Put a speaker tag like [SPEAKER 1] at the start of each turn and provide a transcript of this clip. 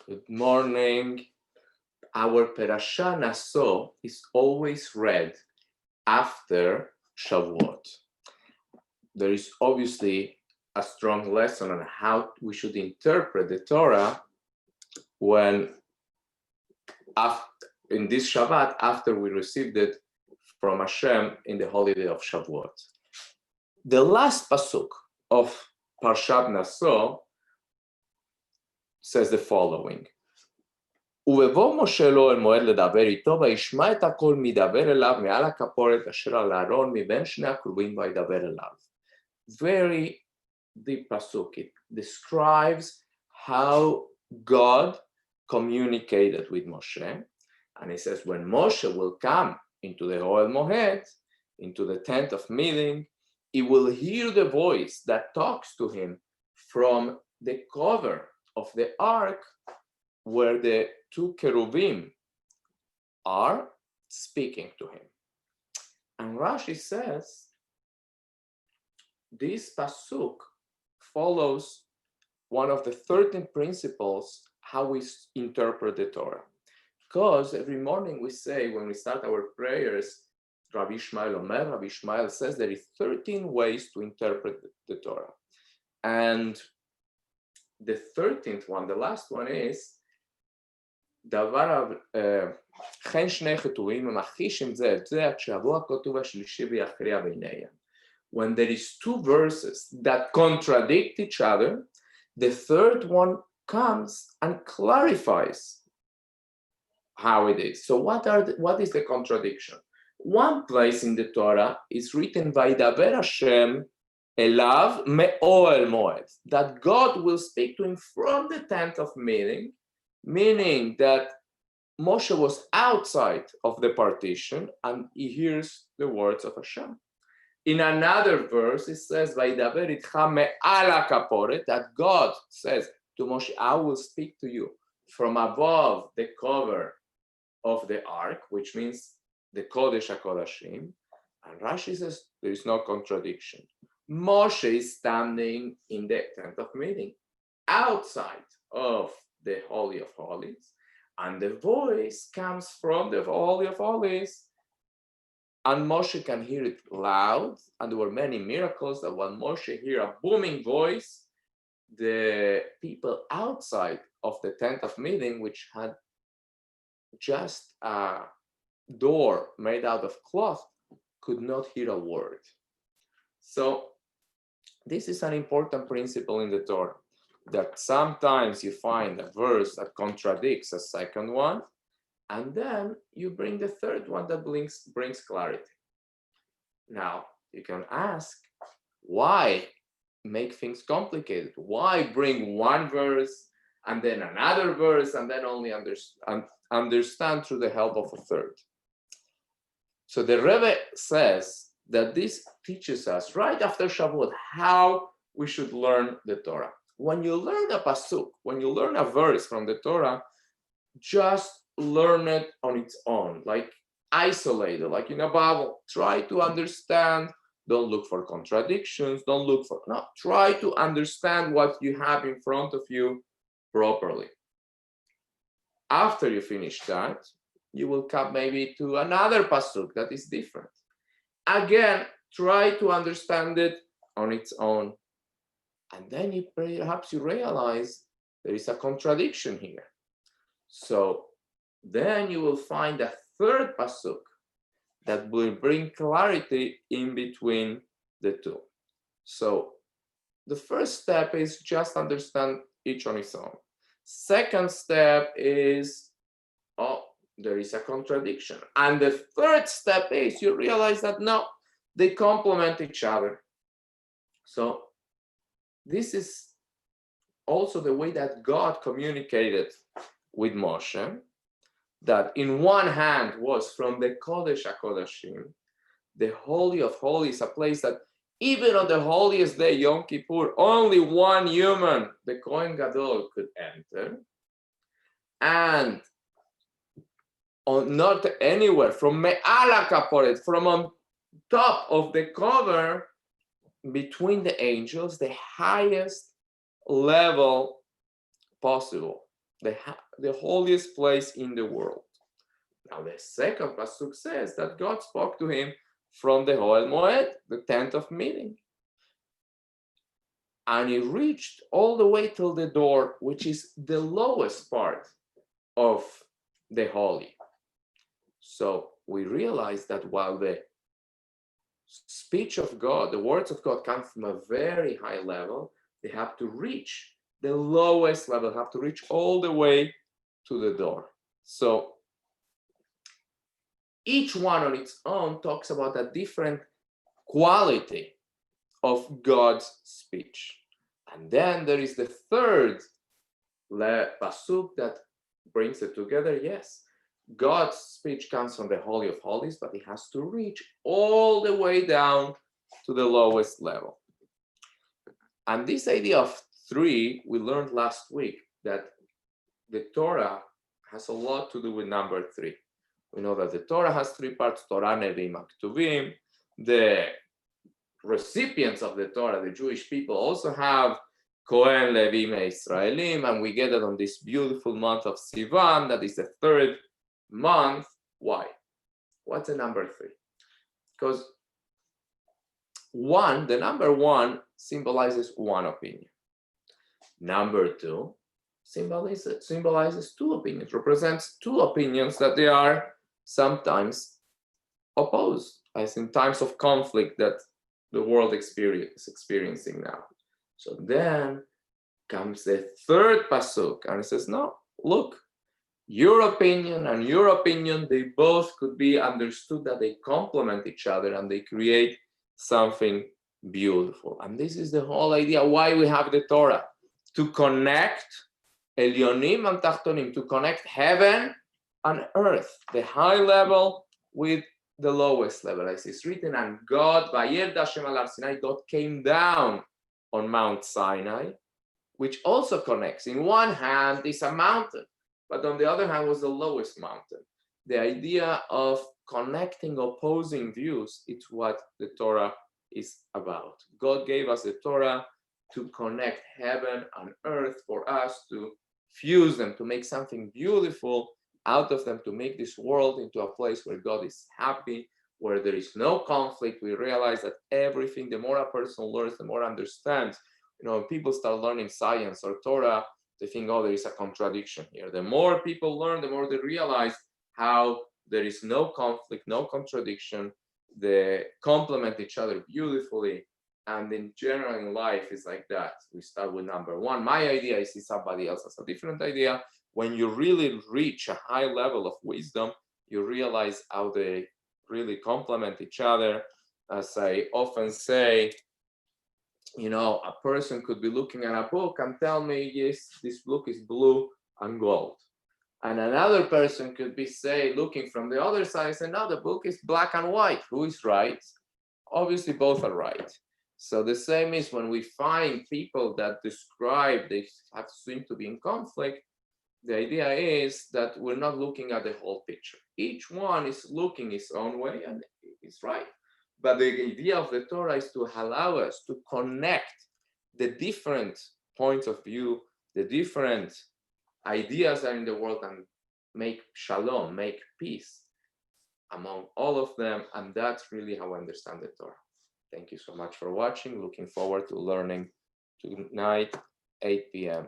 [SPEAKER 1] Good morning. Our Perashah Naso is always read after Shavuot. There is obviously a strong lesson on how we should interpret the Torah when, in this Shabbat, after we received it from Hashem in the holiday of Shavuot. The last pasuk of Parshat Naso says the following: ובבוא משה לו אל מועד לדבר איתו, וישמע את הקול מדבר אליו מעל הכפורת אשר על הארון מבין שני הכרובים וידבר אליו. Very deep pasuk. It describes how God communicated with Moshe. And it says, when Moshe will come into the Ohel Moed, into the tent of meeting, he will hear the voice that talks to him from the cover of the ark, where the two cherubim are speaking to him. And Rashi says, this pasuk follows one of the 13 principles how we interpret the Torah. Because every morning we say, when we start our prayers, Rabbi Ishmael Omer, Rabbi Ishmael says there is 13 ways to interpret the Torah. And the 13th one, the last one is, וכן שני כתובים המחישים זה את זה עד שיבוא הכתוב השלישי ויכריע ביניהם. When there is two verses that contradict each other, the third one comes and clarifies how it is. So what is the contradiction? One place in the Torah is written Vaydaber Hashem elav me'oel moed, that God will speak to him from the tent of meeting, meaning that Moshe was outside of the partition and he hears the words of Hashem. In another verse, it says, Vaydaber itcha me'al hakaporet, that God says to Moshe, I will speak to you from above the cover of the ark, which means the Kodesh HaKodashim. And Rashi says there is no contradiction. Moshe is standing in the tent of meeting, outside of the Holy of Holies, and the voice comes from the Holy of Holies, and Moshe can hear it loud. And there were many miracles that when Moshe hear a booming voice, the people outside of the tent of meeting, which had just a door made out of cloth, could not hear a word. So this is an important principle in the Torah, that sometimes you find a verse that contradicts a second one, and then you bring the third one that brings clarity. Now, you can ask, why make things complicated? Why bring one verse and then another verse and then only understand through the help of a third? So the Rebbe says that this teaches us right after Shavuot how we should learn the Torah. When you learn a pasuk, when you learn a verse from the Torah, just learn it on its own, like isolated, like in a Bible. Try to understand. Don't look for contradictions. Try to understand what you have in front of you properly. After you finish that, you will come maybe to another pasuk that is different. Again, try to understand it on its own. And then perhaps you realize there is a contradiction here. So then you will find a third pasuk that will bring clarity in between the two. So the first step is just understand each on its own. Second step is, there is a contradiction. And the third step is you realize that no, they complement each other. So this is also the way that God communicated with Moshe, that in one hand was from the Kodesh HaKodashim, the Holy of Holies, a place that even on the holiest day, Yom Kippur, only one human, the Kohen Gadol, could enter. And not anywhere, from Me'al HaKaporet, from on top of the cover, between the angels, the highest level possible. the holiest place in the world. Now the second pasuk says that God spoke to him from the Ohel Moed, the tent of meeting. And he reached all the way till the door, which is the lowest part of the holy. So we realize that while the speech of God, the words of God come from a very high level, they have to reach the lowest level, have to reach all the way to the door. So each one on its own talks about a different quality of God's speech. And then there is the third pasuk that brings it together. Yes, God's speech comes from the Holy of Holies, but it has to reach all the way down to the lowest level. And this idea of three, we learned last week that the Torah has a lot to do with number three. We know that the Torah has three parts, Torah, Nevi'im, Ketuvim. The recipients of the Torah, the Jewish people, also have Kohen, Levim, Israelim, and we get it on this beautiful month of Sivan, that is the third month. Why? What's the number three? Because the number one symbolizes one opinion. Number two symbolizes two opinions, represents two opinions that they are sometimes opposed, as in times of conflict that the world is experiencing now. So then comes the third pasuk, and it says, no, look, your opinion and your opinion, they both could be understood that they complement each other and they create something beautiful. And this is the whole idea why we have the Torah, to connect Elyonim and Tachtonim, to connect heaven and earth, the high level with the lowest level. As it's written, and God, Vayerd Hashem al Har Sinai, God came down on Mount Sinai, which also connects. In one hand is a mountain, but on the other hand was the lowest mountain. The idea of connecting opposing views, it's what the Torah is about. God gave us the Torah to connect heaven and earth, for us to fuse them, to make something beautiful out of them, to make this world into a place where God is happy, where there is no conflict. We realize that everything, the more a person learns, the more understands. When people start learning science or Torah, they think, oh, there is a contradiction here. The more people learn, the more they realize how there is no conflict, no contradiction. They complement each other beautifully. And in general, in life, is like that. We start with number one. My idea is somebody else has a different idea. When you really reach a high level of wisdom, you realize how they really complement each other. As I often say, a person could be looking at a book and tell me, yes, this book is blue and gold. And another person could be, looking from the other side, and no, the book is black and white. Who is right? Obviously, both are right. So the same is when we find people that describe they seem to be in conflict. The idea is that we're not looking at the whole picture. Each one is looking his own way, and it's right. But the idea of the Torah is to allow us to connect the different points of view, the different ideas that are in the world, and make shalom, make peace among all of them. And that's really how I understand the Torah. Thank you so much for watching. Looking forward to learning tonight, 8 p.m.